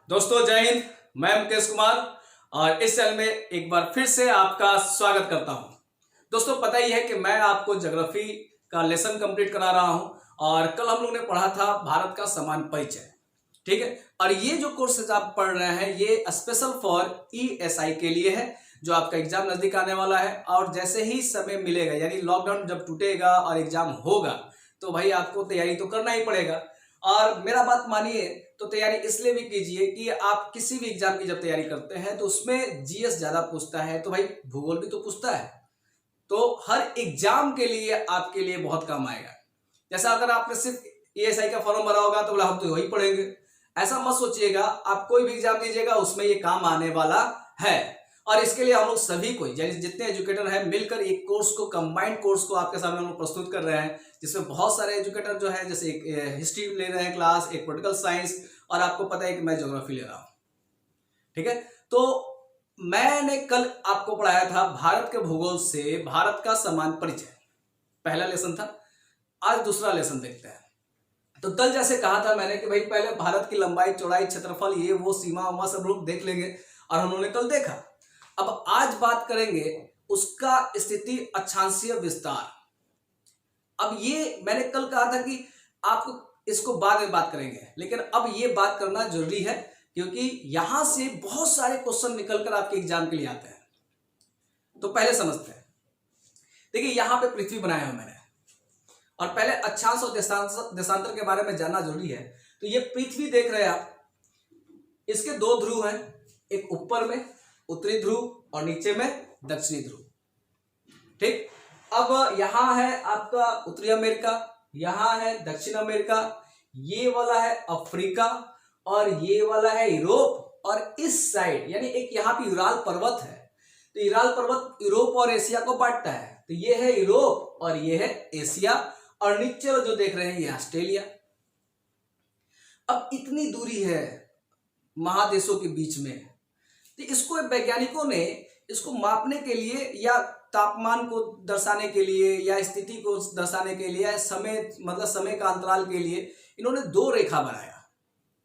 दोस्तों जय हिंद। मैं मुकेश कुमार और इस चैनल में एक बार फिर से आपका स्वागत करता हूं। दोस्तों पता ही है कि मैं आपको ज्योग्राफी का लेसन कंप्लीट करा रहा हूं और कल हम लोग ने पढ़ा था भारत का समान परिचय। ठीक है, और ये जो कोर्सेज आप पढ़ रहे हैं ये स्पेशल फॉर ईएसआई के लिए है, जो आपका एग्जाम नजदीक आने वाला है। और जैसे ही समय मिलेगा, यानी लॉकडाउन जब टूटेगा और एग्जाम होगा, तो भाई आपको तैयारी तो करना ही पड़ेगा। और मेरा बात मानिए तो तैयारी इसलिए भी कीजिए कि आप किसी भी एग्जाम की जब तैयारी करते हैं तो उसमें जीएस ज्यादा पूछता है, तो भाई भूगोल भी तो पूछता है, तो हर एग्जाम के लिए आपके लिए बहुत काम आएगा। जैसा अगर आपने सिर्फ ईएसआई का फॉर्म भरा होगा तो बोला हम तो वही पढ़ेंगे, ऐसा मत सोचिएगा। आप कोई भी एग्जाम दीजिएगा उसमें ये काम आने वाला है। और इसके लिए हम लोग सभी को, यानी जितने एजुकेटर हैं, मिलकर एक कोर्स को, कंबाइंड कोर्स को आपके सामने हम लोग प्रस्तुत कर रहे हैं, जिसमें बहुत सारे एजुकेटर जो है, जैसे एक हिस्ट्री ले रहे हैं क्लास, एक पॉलिटिकल साइंस, और आपको पता है कि मैं ज्योग्राफी ले रहा हूं। ठीक है, तो मैंने कल आपको पढ़ाया था भारत के भूगोल से भारत का समान परिचय, पहला लेसन था। आज दूसरा लेसन देखते हैं। तो कल जैसे कहा था मैंने कि भाई पहले भारत की लंबाई, चौड़ाई, क्षेत्रफल, ये वो सीमा उमा सब लोग देख लेंगे, और हम लोगों ने कल देखा। अब आज बात करेंगे उसका स्थिति अक्षांशीय विस्तार। अब ये मैंने कल कहा था कि आपको इसको बाद में बात करेंगे, लेकिन अब ये बात करना जरूरी है, क्योंकि यहां से बहुत सारे क्वेश्चन निकलकर आपके एग्जाम के लिए आते हैं। तो पहले समझते हैं। देखिए यहां पे पृथ्वी बनाया है मैंने, और पहले अक्षांश और देशांतर के बारे में जानना जरूरी है। तो ये पृथ्वी देख रहे हैं आप, इसके दो ध्रुव हैं, एक ऊपर में उत्तरी ध्रुव और नीचे में दक्षिणी ध्रुव। ठीक, अब यहां है आपका उत्तरी अमेरिका, यहां है दक्षिण अमेरिका, ये वाला है अफ्रीका, और ये वाला है यूरोप। और इस साइड यानी एक यहाँ पे यूराल पर्वत है, तो यूराल पर्वत यूरोप और एशिया को बांटता है। तो ये है यूरोप और ये है एशिया, और नीचे जो देख रहे हैं ये ऑस्ट्रेलिया। अब इतनी दूरी है महादेशों के बीच में, तो इसको वैज्ञानिकों ने इसको मापने के लिए, या तापमान को दर्शाने के लिए, या स्थिति को दर्शाने के लिए, समय मतलब समय का अंतराल के लिए इन्होंने दो रेखा बनाया।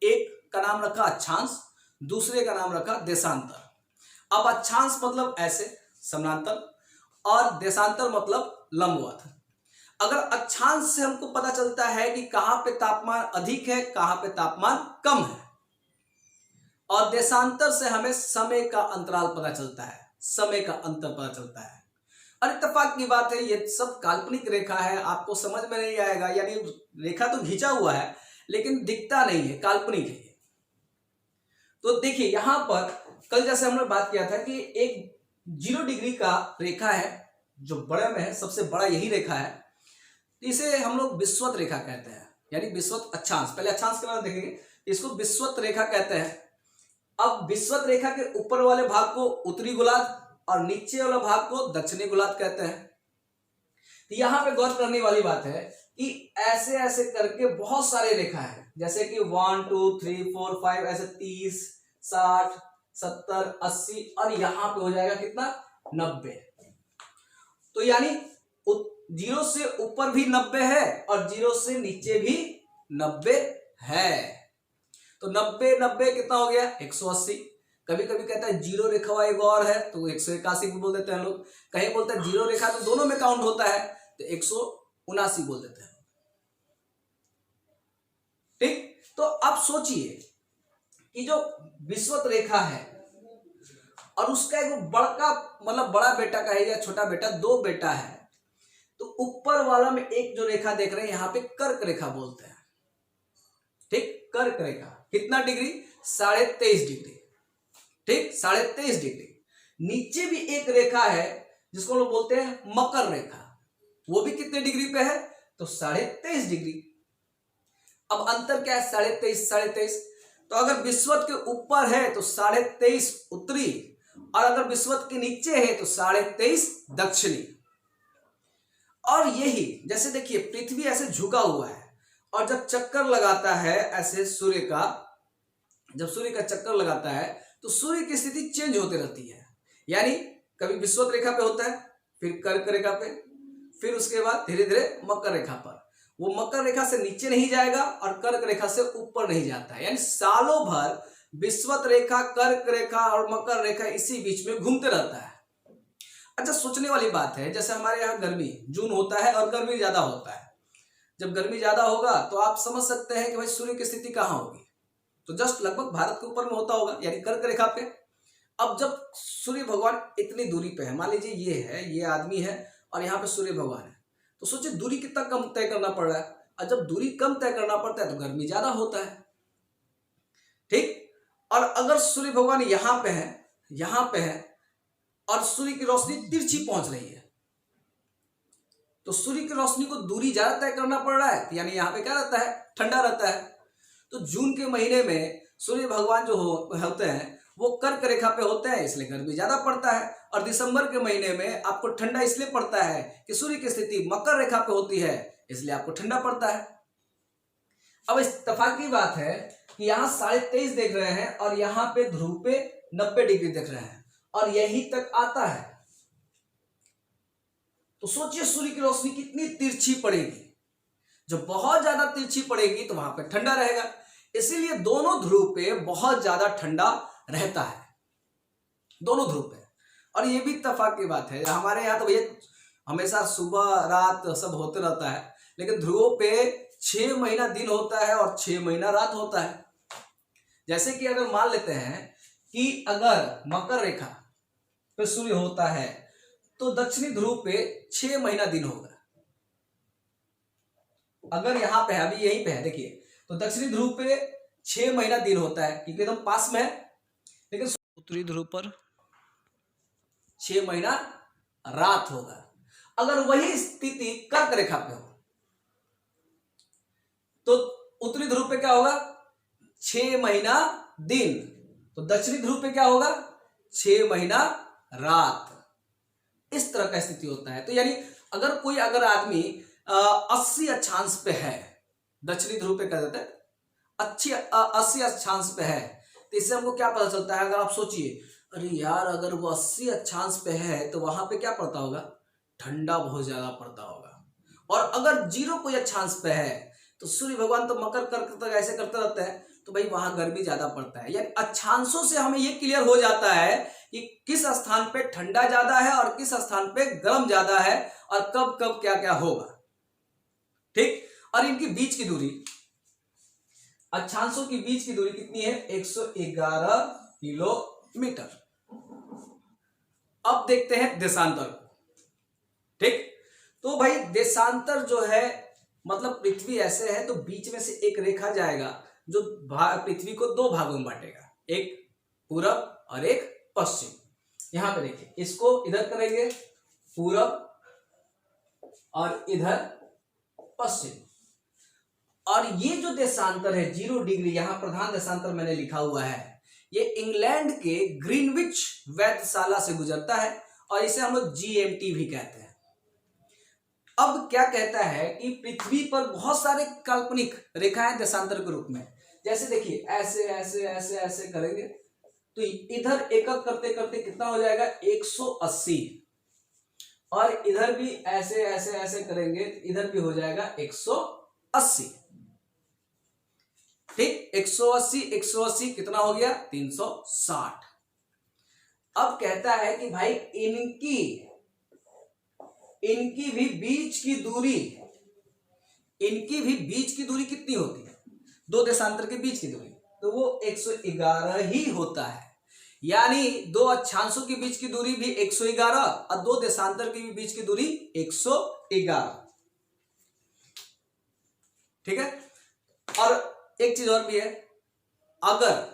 एक का नाम रखा अक्षांश, दूसरे का नाम रखा देशांतर। अब अक्षांश मतलब ऐसे समानांतर, और देशांतर मतलब लंबवत। अगर अक्षांश से हमको पता चलता है कि कहां पे तापमान अधिक है, कहां पे तापमान कम है, और देशांतर से हमें समय का अंतराल पता चलता है, समय का अंतर पता चलता है। और इत्तेफाक की बात है, ये सब काल्पनिक रेखा है, आपको समझ में नहीं आएगा। यानी रेखा तो खींचा हुआ है लेकिन दिखता नहीं है, काल्पनिक है। तो देखिए यहां पर कल जैसे हमने बात किया था कि एक 0 डिग्री का रेखा है, जो बड़े में है, सबसे बड़ा यही रेखा है। इसे हम लोग विषुवत रेखा कहते हैं, यानी विषुवत अक्षांश। पहले अक्षांश के बारे में देखेंगे, इसको विषुवत रेखा कहते हैं। अब विषुवत रेखा के ऊपर वाले भाग को उत्तरी गोलार्ध और नीचे वाला भाग को दक्षिणी गोलार्ध कहते हैं। तो यहां पे गौर करने वाली बात है कि ऐसे ऐसे करके बहुत सारे रेखा है, जैसे कि 1 2 3 4 5 ऐसे 30 60 70 80, और यहां पे हो जाएगा कितना, 90। तो यानी 0 से ऊपर भी 90 है और 0 से नीचे भी 90 है। तो 90 90 कितना हो गया, 180। कभी कभी कहता है जीरो रेखा एक और है तो 181 भी बोल देते हैं लोग। कहीं बोलते हैं जीरो रेखा तो दोनों में काउंट होता है, तो 179 बोल देते हैं। ठीक, तो अब सोचिए कि जो विषुवत रेखा है और उसका एक बड़का मतलब बड़ा बेटा का है या छोटा बेटा, दो बेटा है, तो ऊपर वाला में एक जो रेखा देख रहे हैं यहां पे कर्क रेखा बोलते हैं। ठीक, कर्क रेखा कितना डिग्री, 23.5 डिग्री। ठीक, 23.5 डिग्री। नीचे भी एक रेखा है जिसको लोग बोलते हैं मकर रेखा, वो भी कितने डिग्री पे है, तो 23.5 डिग्री। अब अंतर क्या है, 23.5। तो अगर विषुवत के ऊपर है तो 23.5 उत्तरी, और अगर विषुवत के नीचे है तो 23.5 दक्षिणी। और यही जैसे देखिए पृथ्वी ऐसे झुका हुआ है, और जब चक्कर लगाता है ऐसे सूर्य का, जब सूर्य का चक्कर लगाता है तो सूर्य की स्थिति चेंज होती रहती है। यानी कभी विषुवत रेखा पे होता है, फिर कर्क रेखा पे, फिर उसके बाद धीरे धीरे मकर रेखा पर। वो मकर रेखा से नीचे नहीं जाएगा और कर्क रेखा से ऊपर नहीं जाता है। यानी सालों भर विषुवत रेखा, कर्क रेखा और मकर रेखा इसी बीच में घूमते रहता है। अच्छा, सोचने वाली बात है, जैसे हमारे यहाँ गर्मी जून होता है और गर्मी ज्यादा होता है। जब गर्मी ज्यादा होगा तो आप समझ सकते हैं कि भाई सूर्य की स्थिति कहाँ होगी, तो जस्ट लगभग भारत के ऊपर में होता होगा, यानी कर्क रेखा पे। अब जब सूर्य भगवान इतनी दूरी पे है, मान लीजिए ये आदमी है और यहाँ पे सूर्य भगवान है, तो सोचिए दूरी कितना कम तय करना पड़ रहा है। और जब दूरी कम तय करना पड़ता है तो गर्मी ज्यादा होता है, ठीक। और अगर सूर्य भगवान यहाँ पे है और सूर्य की रोशनी तिरछी पहुंच रही है, तो सूर्य की रोशनी को दूरी ज्यादा तय करना पड़ रहा है, यानी यहाँ पे क्या रहता है, ठंडा रहता है। तो जून के महीने में सूर्य भगवान जो होते हैं वो कर्क रेखा पे होते हैं, इसलिए गर्मी ज्यादा पड़ता है। और दिसंबर के महीने में आपको ठंडा इसलिए पड़ता है कि सूर्य की स्थिति मकर रेखा पे होती है, इसलिए आपको ठंडा पड़ता है। अब इत्तेफाक की बात है कि यहाँ 23.5 देख रहे हैं और यहाँ पे ध्रुव पे 90 डिग्री देख रहे हैं और यही तक आता है। तो सोचिए सूर्य की रोशनी कितनी तिरछी पड़ेगी। जब बहुत ज्यादा तिरछी पड़ेगी तो वहां पे ठंडा रहेगा, इसीलिए दोनों ध्रुव पे बहुत ज्यादा ठंडा रहता है, दोनों ध्रुव पे। और ये भी इत्तेफाक की बात है, हमारे यहाँ तो भैया हमेशा सुबह रात सब होते रहता है, लेकिन ध्रुवों पे 6 महीना दिन होता है और 6 महीना रात होता है। जैसे कि अगर मान लेते हैं कि अगर मकर रेखा पे सूर्य होता है तो दक्षिणी ध्रुव पे 6 महीना दिन होगा। अगर यहाँ पे है, अभी यहीं पे है देखिए, तो दक्षिणी ध्रुव पे 6 महीना दिन होता है क्योंकि एकदम पास में है, लेकिन उत्तरी ध्रुव पर 6 महीना रात होगा। अगर वही स्थिति कर्क रेखा पे हो तो उत्तरी ध्रुव पे क्या होगा, 6 महीना दिन, तो दक्षिणी ध्रुव पे क्या होगा, 6 महीना रात। इस तरह का स्थिति होता है। तो यानी अगर आदमी 80 अक्षांश पे है, दक्षिणी ध्रुव पे कह देते हैं 80 अक्षांश पे है, तो इससे हमको क्या पता चलता है। अगर आप सोचिए, अरे यार अगर वो 80 अक्षांश पे है तो वहां पे क्या पड़ता होगा, ठंडा बहुत ज्यादा पड़ता होगा। और अगर 0 कोई अक्षांश पे है तो सूर्य भगवान तो मकर कर्क तक ऐसे करते रहते हैं, तो भाई वहां गर्मी ज्यादा पड़ता है। यानी अक्षांशों से हमें ये क्लियर हो जाता है कि किस स्थान पे ठंडा ज्यादा है और किस स्थान पे गर्म ज्यादा है और कब कब क्या क्या होगा, ठीक। और इनकी बीच की दूरी, अक्षांशों की बीच की दूरी कितनी है, 111 किलोमीटर। अब देखते हैं देशांतर को, ठीक। तो भाई देशांतर जो है, मतलब पृथ्वी ऐसे है तो बीच में से एक रेखा जाएगा जो पृथ्वी को 2 भागों में बांटेगा, एक पूरब और एक पश्चिम। यहां पे देखिए, इसको इधर करेंगे पूरब और इधर पश्चिम। और ये जो देशांतर है 0 डिग्री, यहां प्रधान देशांतर मैंने लिखा हुआ है, ये इंग्लैंड के ग्रीनविच वेधशाला से गुजरता है और इसे हम लोग GMT भी कहते हैं। अब क्या कहता है कि पृथ्वी पर बहुत सारे काल्पनिक रेखाएं देशांतर के रूप में, जैसे देखिए ऐसे ऐसे ऐसे ऐसे करेंगे तो इधर एकक करते करते कितना हो जाएगा, 180, और इधर भी ऐसे ऐसे ऐसे करेंगे तो इधर भी हो जाएगा 180, ठीक। 180 180 कितना हो गया, 360। अब कहता है कि भाई इनकी भी बीच की दूरी कितनी होती है, 2 देशांतर के बीच की दूरी, तो वो 111 ही होता है। यानी 2 अक्षांशों के बीच की दूरी भी 111 और 2 देशांतर के बीच की दूरी 111, ठीक है। और एक चीज और भी है, अगर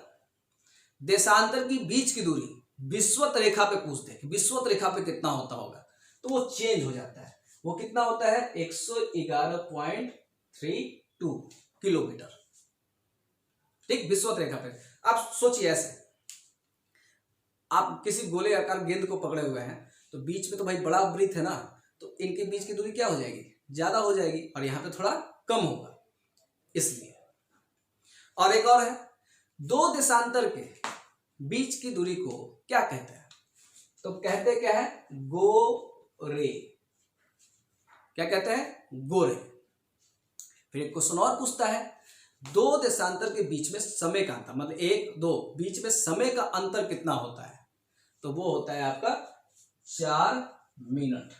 देशांतर की बीच की दूरी विषुवत रेखा पे पूछते हैं कि विषुवत रेखा पे कितना होता होगा, तो वो चेंज हो जाता है। वो कितना होता है, 111.32 किलोमीटर, ठीक, विषुवत रेखा पे। आप सोचिए ऐसे, आप किसी गोले आकार गेंद को पकड़े हुए हैं तो बीच में तो भाई बड़ा वृत्त है ना, तो इनके बीच की दूरी क्या हो जाएगी, ज्यादा हो जाएगी, और यहां पे थोड़ा कम होगा, इसलिए। और एक और है, 2 देशांतर के बीच की दूरी को क्या कहते हैं, तो कहते क्या है, गोरे। क्या कहते हैं, गोरे। फिर एक क्वेश्चन और पूछता है, दो देशांतर के बीच में समय का अंतर, मतलब 1 2 बीच में समय का अंतर कितना होता है, तो वो होता है आपका 4 मिनट।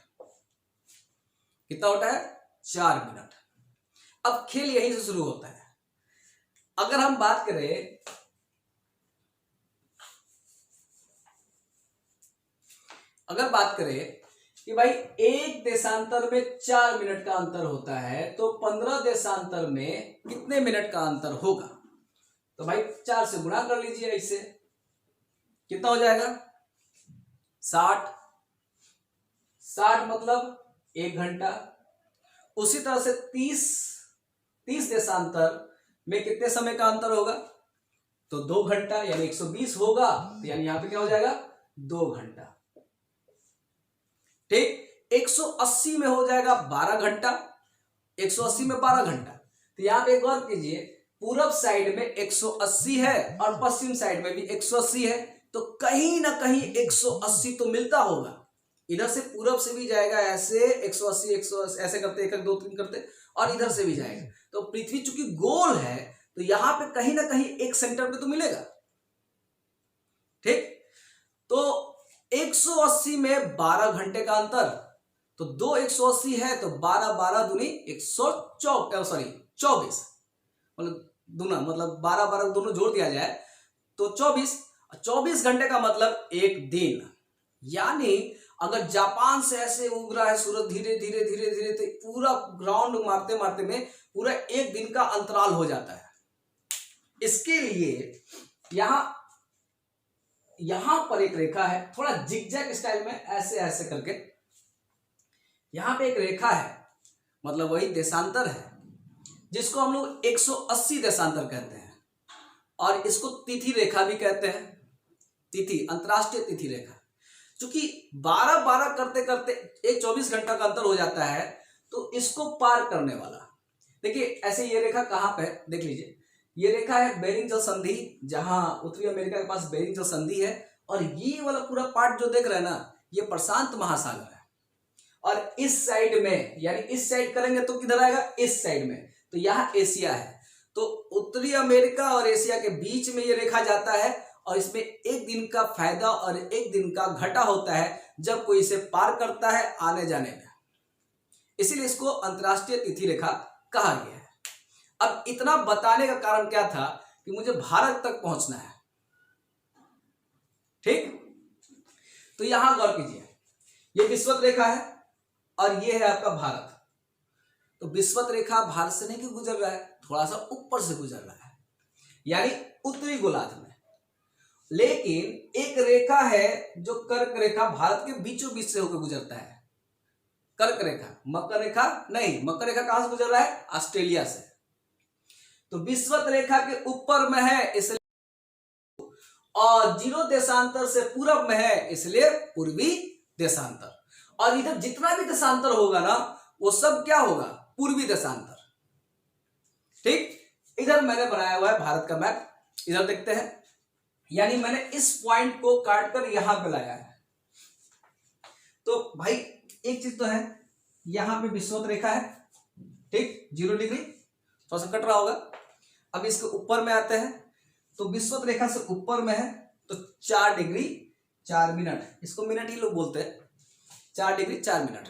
कितना होता है? 4 मिनट। अब खेल यहीं से शुरू होता है। अगर हम बात करें कि भाई एक देशांतर में 4 मिनट का अंतर होता है, तो 15 देशांतर में कितने मिनट का अंतर होगा? तो भाई 4 से गुणा कर लीजिए, इससे कितना हो जाएगा? 60। 60 मतलब 1 घंटा। उसी तरह से 30 देशांतर में कितने समय का अंतर होगा? तो 2 घंटा, यानी 120 होगा, तो यानी यहां पे क्या हो जाएगा? 2 घंटा। ठीक। 180 में हो जाएगा 12 घंटा, 180 में 12 घंटा। तो यहां पे एक और कीजिए, पूरब साइड में 180 है और पश्चिम साइड में भी 180 है, तो कहीं ना कहीं 180 तो मिलता होगा। इधर से पूरब से भी जाएगा ऐसे 180 180 ऐसे करते 1 2 3 करते, और इधर से भी जाएगा। तो पृथ्वी चूंकि गोल है, तो यहां पे कहीं ना कहीं एक सेंटर पे तो मिलेगा। ठीक। तो 180 में 12 घंटे का अंतर, तो 2 180 है, तो 12 12 दूनी 24, मतलब दूना, मतलब 12 12 दोनों जोड़ दिया जाए तो 24 घंटे का मतलब एक दिन। यानी अगर जापान से ऐसे उग रहा है सूरज धीरे धीरे धीरे धीरे, तो पूरा ग्राउंड मारते मारते में पूरा एक दिन का अंतराल हो जाता है। इसके लिए यहां पर एक रेखा है, थोड़ा जिगजैग स्टाइल में ऐसे ऐसे करके, यहां पे एक रेखा है, मतलब वही देशांतर है, जिसको हम लोग 180 देशांतर कहते हैं, और इसको तिथि रेखा भी कहते हैं। तिथि, अंतरराष्ट्रीय तिथि रेखा। क्योंकि 12 12 करते करते एक 24 घंटा का अंतर हो जाता है, तो इसको पार करने वाला, देखिए ऐसे ये रेखा कहां पे है, देख लीजिए, ये रेखा है बेरिंग जल संधि, जहां उत्तरी अमेरिका के पास बेरिंग जल संधि है, और ये वाला पूरा पार्ट जो देख रहे हैं ना, ये प्रशांत महासागर है। और इस साइड में, यानी इस साइड करेंगे तो किधर आएगा? इस साइड में, तो यहां एशिया है। तो उत्तरी अमेरिका और एशिया के बीच में ये रेखा जाता है, और इसमें एक दिन का फायदा और एक दिन का घाटा होता है जब कोई इसे पार करता है आने जाने में। इसीलिए इसको अंतरराष्ट्रीय तिथि रेखा कहा गया है। अब इतना बताने का कारण क्या था कि मुझे भारत तक पहुंचना है। ठीक। तो यहां गौर कीजिए, ये विषुवत रेखा है और ये है आपका भारत। तो विषुवत रेखा भारत से नहीं गुजर रहा है, थोड़ा सा ऊपर से गुजर रहा है, यानी उत्तरी गोलार्ध में। लेकिन एक रेखा है जो कर्क रेखा, भारत के बीचों बीच से होकर गुजरता है। कर्क रेखा, मकर रेखा नहीं, मकर रेखा कहां से गुजर रहा है? ऑस्ट्रेलिया से। तो विषुवत रेखा के ऊपर में है इसलिए, और 0 देशांतर से पूरब में है इसलिए पूर्वी देशांतर। और इधर जितना भी देशांतर होगा ना, वो सब क्या होगा? पूर्वी देशांतर। ठीक। इधर मैंने बनाया हुआ है भारत का मैप, इधर देखते हैं, यानी मैंने इस पॉइंट को काटकर यहां पे लाया है। तो भाई एक चीज तो है, यहां पे विषुवत रेखा है, ठीक, 0 डिग्री, थोड़ा सा कट रहा होगा। अब इसके ऊपर में आते हैं, तो विषुवत रेखा से ऊपर में है, तो 4 डिग्री 4 मिनट, इसको मिनट ही लोग बोलते हैं, 4 डिग्री 4 मिनट।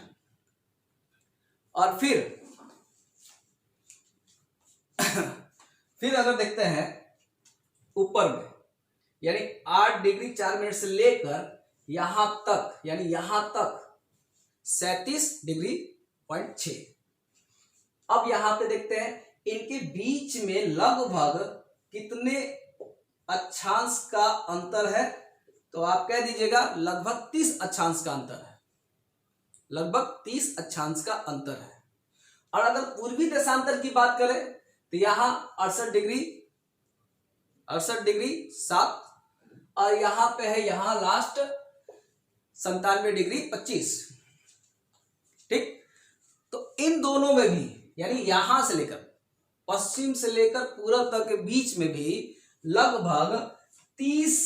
और फिर अगर देखते हैं ऊपर में, यानी 8 डिग्री 4 मिनट से लेकर यहां तक, यानी यहां तक 37 डिग्री 6। अब यहां पे देखते हैं इनके बीच में लगभग कितने अक्षांश का अंतर है, तो आप कह दीजिएगा लगभग 30 अक्षांश का अंतर है, लगभग 30 अक्षांश का अंतर है। और अगर पूर्वी देशांतर की बात करें तो यहां 68 डिग्री 7, और यहां पे है, यहां लास्ट 97 डिग्री 25। ठीक। तो इन दोनों में भी, यानी यहां से लेकर पश्चिम से लेकर पूरब तक के बीच में भी लगभग 30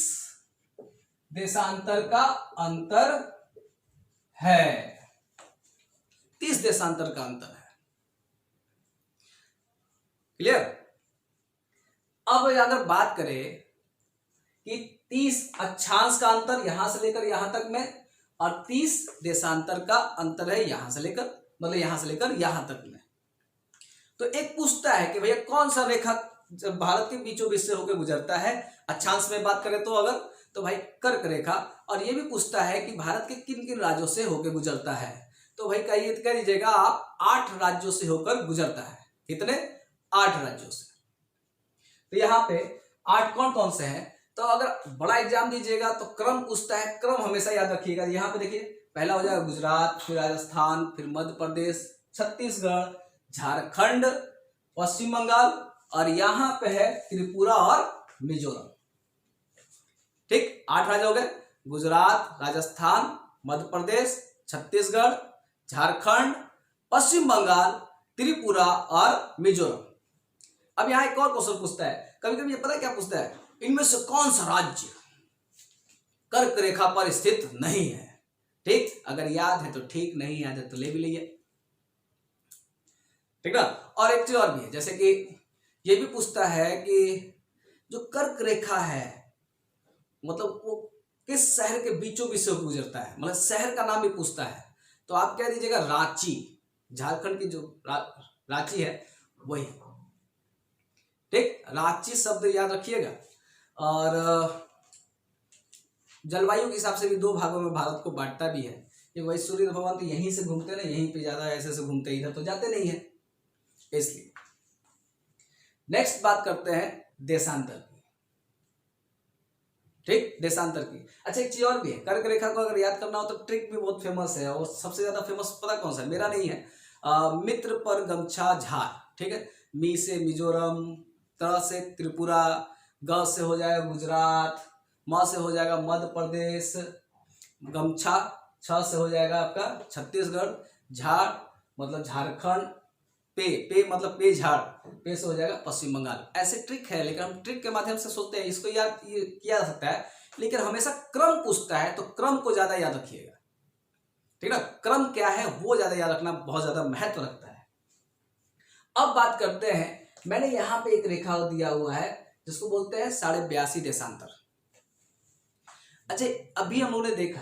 देशांतर का अंतर है, 30 देशांतर का अंतर है। क्लियर? अब अगर बात करें कि 30 अक्षांश का अंतर यहां से लेकर यहां तक में और 30 देशांतर का अंतर है यहां से लेकर, मतलब यहां से लेकर यहां तक में। तो एक पूछता है कि भैया कौन सा रेखा जब भारत के बीचों बीच से होकर गुजरता है, अक्षांश में बात करें तो अगर, तो भाई कर्क रेखा। और ये भी पूछता है कि भारत के किन किन राज्यों से होकर गुजरता है, तो भाई कह दीजिएगा आप 8 राज्यों से होकर गुजरता है। कितने? 8 राज्यों से। तो यहाँ पे 8 कौन कौन से हैं, तो अगर बड़ा एग्जाम दीजिएगा तो क्रम पूछता है, क्रम हमेशा याद रखिएगा। यहाँ पे देखिए पहला हो जाएगा गुजरात, फिर राजस्थान, फिर मध्य प्रदेश, छत्तीसगढ़, झारखंड, पश्चिम बंगाल और यहाँ पे है त्रिपुरा और मिजोरम। ठीक, 8 राज्य हो गए, गुजरात, राजस्थान, मध्य प्रदेश, छत्तीसगढ़, झारखंड, पश्चिम बंगाल, त्रिपुरा और मिजोरम। अब यहाँ एक और क्वेश्चन पूछता है, कभी कभी ये पता है क्या पूछता है, इनमें से कौन सा राज्य कर्क रेखा पर स्थित नहीं है। ठीक, अगर याद है तो ठीक, नहीं याद है तो ले भी लीजिए। ठीक ना। और एक चीज और भी है, जैसे कि ये भी पूछता है कि जो कर्क रेखा है मतलब वो किस शहर के बीचों बीच से गुजरता है, मतलब शहर का नाम भी पूछता है। तो आप कह दीजिएगा रांची, झारखंड की जो रांची है वही। ठीक, रांची शब्द याद रखिएगा। और जलवायु के हिसाब से भी 2 भागों में भारत को बांटता भी है। कि वही सूर्य भगवान तो यहीं से घूमते ना, यहीं पे ज्यादा ऐसे से घूमते, इधर तो जाते नहीं है, इसलिए। नेक्स्ट बात करते हैं देशांतर की। ठीक, देशांतर की। अच्छा एक चीज और भी है, कर्क रेखा को अगर याद करना हो तो ट्रिक भी बहुत फेमस है, और सबसे ज्यादा फेमस पता कौन सा है, मेरा नहीं है, मित्र पर गमछा झार। ठीक है, मी से मिजोरम, त से त्रिपुरा, ग से हो जाएगा गुजरात, म से हो जाएगा मध्य प्रदेश, गमछा, छ से हो जाएगा आपका छत्तीसगढ़, झाड़ मतलब झारखंड, पे मतलब पे झाड़, पे से हो जाएगा पश्चिम बंगाल। ऐसे ट्रिक है, लेकिन हम ट्रिक के माध्यम से सोचते हैं, इसको याद किया जा सकता है, लेकिन हमेशा क्रम पूछता है तो क्रम को ज्यादा याद रखिएगा। ठीक है ना, क्रम क्या है वो ज्यादा याद रखना बहुत ज्यादा महत्व रखता है। अब बात करते हैं, मैंने यहाँ पे एक रेखा दिया हुआ है जिसको बोलते हैं 82.5 देशांतर। अच्छा अभी हम लोगों ने देखा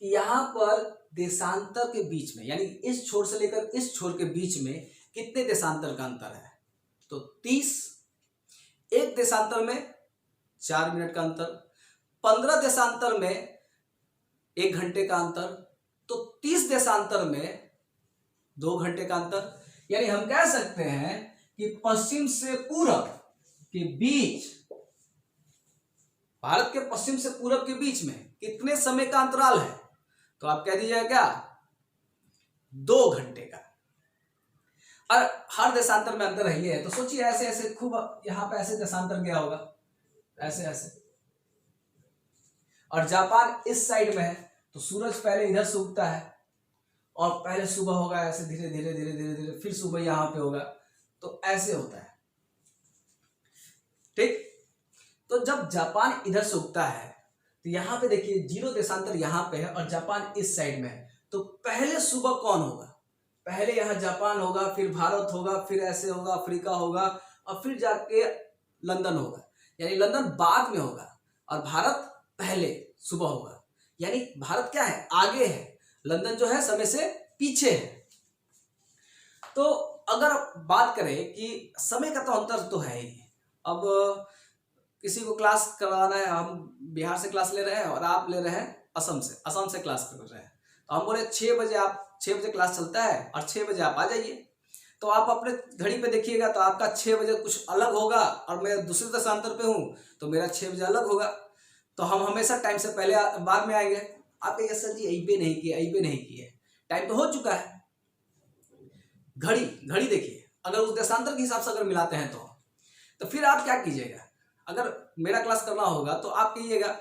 कि यहाँ पर देशांतर के बीच में, यानी इस छोर से लेकर इस छोर के बीच में कितने देशांतर का अंतर है, तो 30। एक देशांतर में 4 मिनट का अंतर, 15 देशांतर में 1 घंटे का अंतर, तो 30 देशांतर में 2 घंटे का अंतर। यानी हम कह सकते हैं कि पश्चिम से पूरब के बीच, भारत के पश्चिम से पूरब के बीच में कितने समय का अंतराल है, तो आप कह दीजिएगा क्या, 2 घंटे का। और हर देशांतर में अंतर ही है, तो सोचिए ऐसे ऐसे खूब यहां पे ऐसे देशांतर गया होगा, ऐसे ऐसे। और जापान इस साइड में है, तो सूरज पहले इधर से उगता है और पहले सुबह होगा, ऐसे धीरे धीरे धीरे धीरे धीरे, फिर सुबह यहां पे होगा, तो ऐसे होता है। ठीक, तो जब जापान इधर से उगता है तो यहां पे देखिए 0 देशांतर यहां पे है और जापान इस साइड में है, तो पहले सुबह कौन होगा, पहले यहां जापान होगा, फिर भारत होगा, फिर ऐसे होगा, अफ्रीका होगा, और फिर जाके लंदन होगा। यानी लंदन बाद में होगा और भारत पहले सुबह होगा। यानी भारत क्या है, आगे है, लंदन जो है समय से पीछे है। तो अगर बात करें कि समय का तो अंतर तो है ही। अब किसी को क्लास करवाना है, हम बिहार से क्लास ले रहे हैं और आप ले रहे हैं असम से क्लास कर रहे हैं, तो हम बोले 6 बजे क्लास चलता है और 6 बजे आप आ जाइए। तो आप अपने घड़ी पे देखिएगा तो आपका 6 बजे कुछ अलग होगा और मैं दूसरे देशांतर पे हूँ तो मेरा 6 बजे अलग होगा। तो हम हमेशा टाइम से पहले बाद में आएंगे। आप कहिए सर जी अइबे नहीं किए, टाइम तो हो चुका है। घड़ी देखिए, अगर उस देशांतर के हिसाब से अगर मिलाते हैं तो फिर आप क्या कीजिएगा, अगर मेरा क्लास करना होगा तो आप कहिएगा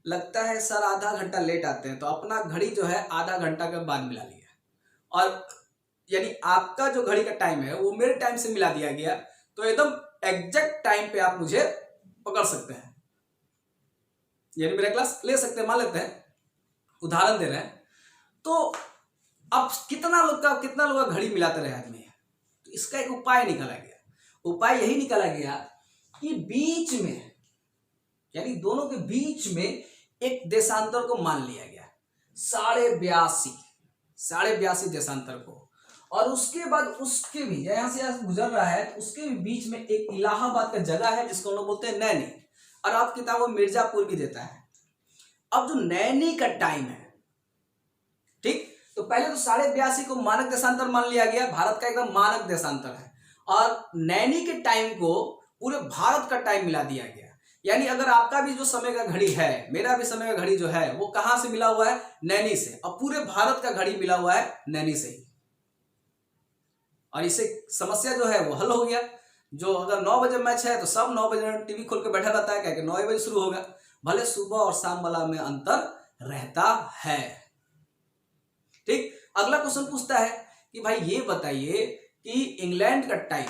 लगता है सर आधा घंटा लेट आते हैं, तो अपना घड़ी जो है आधा घंटा के बाद मिला लिया, और यानी आपका जो घड़ी का टाइम है वो मेरे टाइम से मिला दिया गया, तो एकदम एग्जैक्ट टाइम पे आप मुझे पकड़ सकते हैं, यानी मेरा क्लास ले सकते हैं। मान लेते हैं, उदाहरण दे रहे हैं, तो अब कितना लोग का घड़ी मिलाते रहे आदमी, तो इसका एक उपाय निकाला गया। उपाय यही निकाला गया कि बीच में, यानी दोनों के बीच में एक देशांतर को मान लिया गया, 82.5 देशांतर को। और उसके बाद उसके भी यहां से गुजर रहा है, तो उसके भी बीच में एक इलाहाबाद का जगह है जिसको हम लोग बोलते हैं नैनी, और आप किताबों में मिर्जापुर भी देता है। अब जो नैनी का टाइम है, ठीक, तो पहले तो 82.5 को मानक देशांतर मान लिया गया, भारत का एकदम मानक देशांतर है, और नैनी के टाइम को पूरे भारत का टाइम मिला दिया गया। यानी अगर आपका भी जो समय का घड़ी है, मेरा भी समय का घड़ी जो है, वो कहां से मिला हुआ है? नैनी से, और पूरे भारत का घड़ी मिला हुआ है नैनी से ही। और इससे समस्या जो है वो हल हो गया। जो अगर 9 बजे मैच है तो सब 9 बजे टीवी खोल के बैठा रहता है, क्या कि 9 बजे शुरू होगा, भले सुबह और शाम वाला में अंतर रहता है। ठीक, अगला क्वेश्चन पूछता है कि भाई ये बताइए कि इंग्लैंड का टाइम,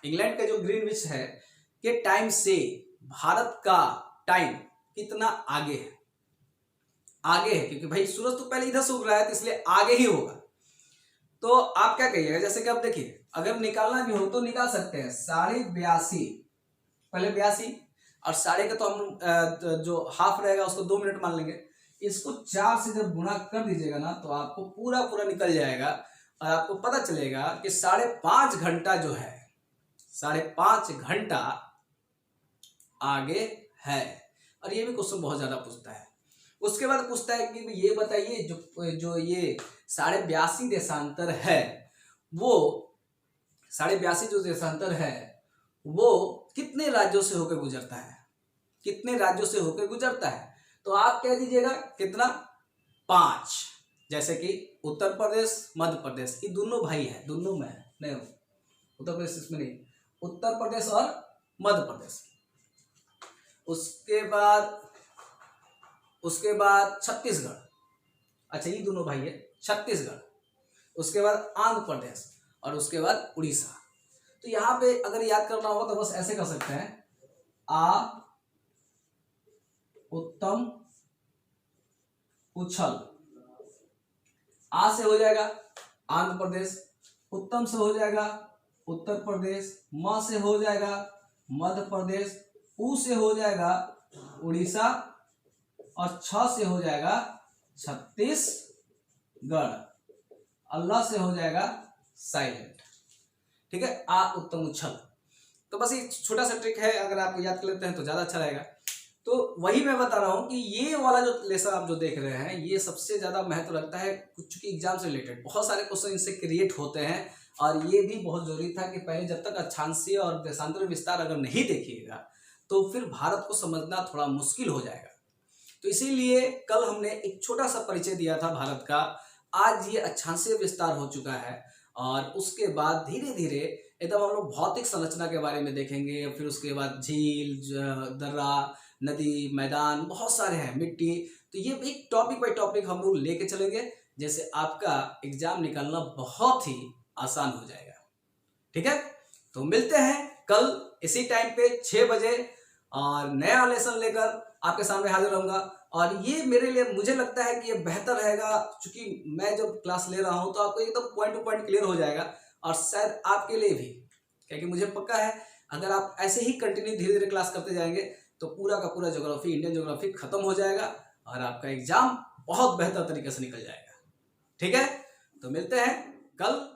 इंग्लैंड का जो ग्रीनविच है के टाइम से भारत का टाइम कितना आगे है? आगे है, क्योंकि भाई सूरज तो पहले इधर से उग रहा है, तो इसलिए आगे ही होगा। तो आप क्या कहिएगा? जैसे कि आप देखिए, अगर निकालना भी हो तो निकाल सकते हैं, 82.5, पहले 82 और साढ़े का तो हम जो हाफ रहेगा उसको 2 मिनट मान लेंगे। इसको 4 से जब गुणा कर दीजिएगा ना, तो आपको पूरा पूरा निकल जाएगा, और आपको पता चलेगा कि 5.5 घंटा जो है, 5.5 घंटा आगे है। और ये भी क्वेश्चन बहुत ज्यादा पूछता है। उसके बाद पूछता है कि ये बताइए जो ये 82.5 देशांतर है, वो 82.5 जो देशांतर है वो कितने राज्यों से होकर गुजरता है? कितने राज्यों से होकर गुजरता है? तो आप कह दीजिएगा कितना? 5। जैसे कि उत्तर प्रदेश, मध्य प्रदेश, ये दोनों भाई है, दोनों में है, नहीं उत्तर प्रदेश इसमें नहीं, उत्तर प्रदेश और मध्य प्रदेश। उसके बाद छत्तीसगढ़, अच्छा ये दोनों भाई है, छत्तीसगढ़, उसके बाद आंध्र प्रदेश, और उसके बाद उड़ीसा। तो यहाँ पे अगर याद करना होगा तो बस ऐसे कर सकते हैं, आ उत्तम उछल, आ से हो जाएगा आंध्र प्रदेश, उत्तम से हो जाएगा उत्तर प्रदेश, म से हो जाएगा मध्य प्रदेश, उ से हो जाएगा उड़ीसा, और छ से हो जाएगा छत्तीसगढ़, अल्लाह से हो जाएगा साइलेंट। ठीक है, आ उत्तम उछल। तो बस ये छोटा सा ट्रिक है, अगर आप याद कर लेते हैं तो ज्यादा अच्छा रहेगा। तो वही मैं बता रहा हूं कि ये वाला जो लेसन आप जो देख रहे हैं, ये सबसे ज्यादा महत्व रखता है, चूंकि एग्जाम से रिलेटेड बहुत सारे क्वेश्चन इनसे क्रिएट होते हैं। और ये भी बहुत जरूरी था कि पहले जब तक अक्षांशीय और देशांतर विस्तार अगर नहीं देखिएगा तो फिर भारत को समझना थोड़ा मुश्किल हो जाएगा। तो इसीलिए कल हमने एक छोटा सा परिचय दिया था भारत का, आज ये अक्षांशीय विस्तार हो चुका है, और उसके बाद धीरे धीरे एकदम हम लोग भौतिक संरचना के बारे में देखेंगे, फिर उसके बाद झील, दर्रा, नदी, मैदान, बहुत सारे हैं, मिट्टी। तो ये एक टॉपिक बाय टॉपिक हम लोग लेके चलेंगे, जैसे आपका एग्जाम निकालना बहुत ही आसान हो जाएगा। ठीक है, तो मिलते हैं कल इसी टाइम पे 6 बजे, और नया लेसन लेकर आपके सामने हाजिर रहूंगा। और ये मेरे लिए, मुझे लगता है कि ये बेहतर रहेगा, क्योंकि मैं जब क्लास ले रहा हूं तो आपको एकदम पॉइंट टू पॉइंट क्लियर हो जाएगा, और शायद आपके लिए भी, क्योंकि मुझे पक्का है अगर आप ऐसे ही कंटिन्यू धीरे धीरे क्लास करते जाएंगे तो पूरा का पूरा ज्योग्राफी, इंडियन ज्योग्राफी खत्म हो जाएगा, और आपका एग्जाम बहुत बेहतर तरीके से निकल जाएगा। ठीक है, तो मिलते हैं कल।